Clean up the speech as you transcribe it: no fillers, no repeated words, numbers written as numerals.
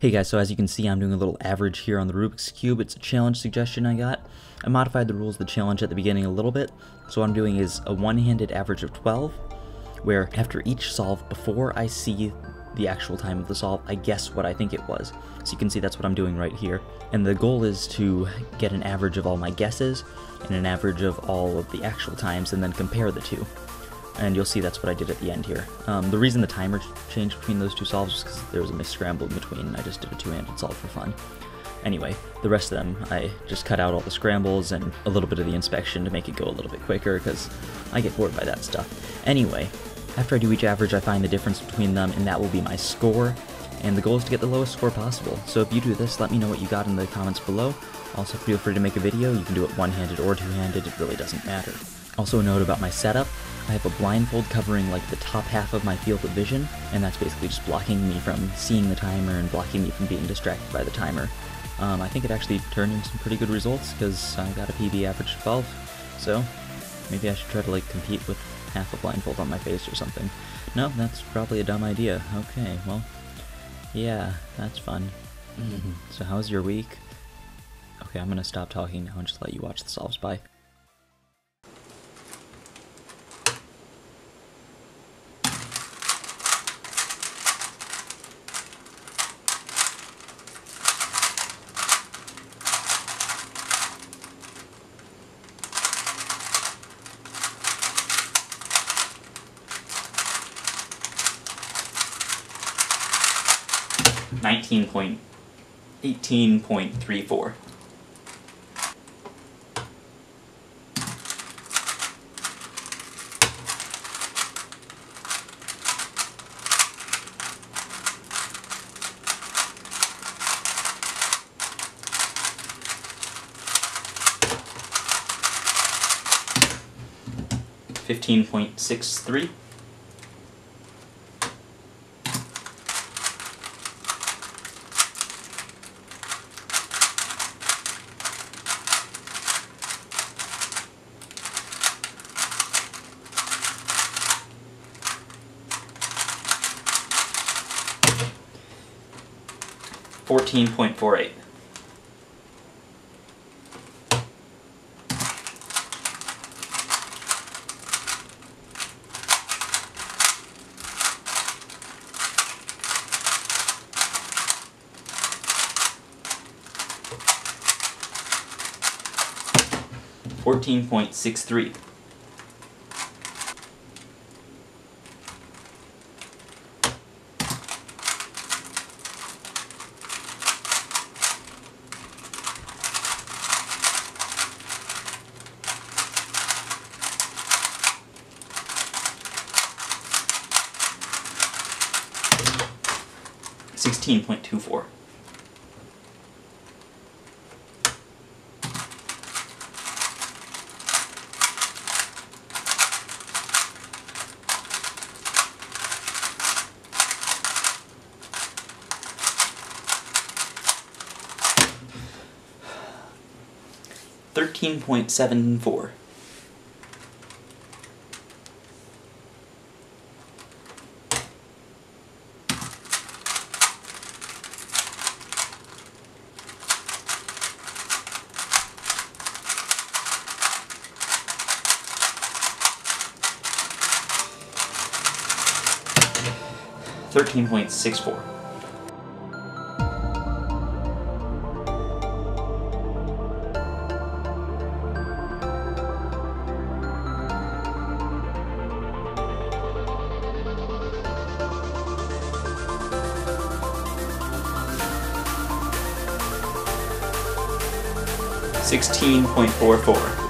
Hey guys, so as you can see, I'm doing a little average here on the Rubik's Cube. It's a challenge suggestion I got. I modified the rules of the challenge at the beginning a little bit. So what I'm doing is a one-handed average of 12, where after each solve, before I see the actual time of the solve, I guess what I think it was. So you can see that's what I'm doing right here. And the goal is to get an average of all my guesses and an average of all of the actual times and then compare the two. And you'll see that's what I did at the end here. The reason the timer changed between those two solves was because there was a missed scramble in between. I just did a two-handed solve for fun. Anyway, the rest of them, I just cut out all the scrambles and a little bit of the inspection to make it go a little bit quicker because I get bored by that stuff. Anyway, after I do each average, I find the difference between them, and that will be my score. And the goal is to get the lowest score possible. So if you do this, let me know what you got in the comments below. Also, feel free to make a video. You can do it one-handed or two-handed. It really doesn't matter. Also, a note about my setup. I have a blindfold covering like the top half of my field of vision, and that's basically just blocking me from seeing the timer and blocking me from being distracted by the timer. I think it actually turned in some pretty good results because I got a PB average of 12, so maybe I should try to like compete with half a blindfold on my face or something. No, that's probably a dumb idea. Okay, well, yeah, that's fun. So how's your week? Okay, I'm gonna stop talking now and just let you watch the solves. Bye. $18.34. $15.63. $14.48. $14.63. $16.24. $13.74. $13.64. $16.44.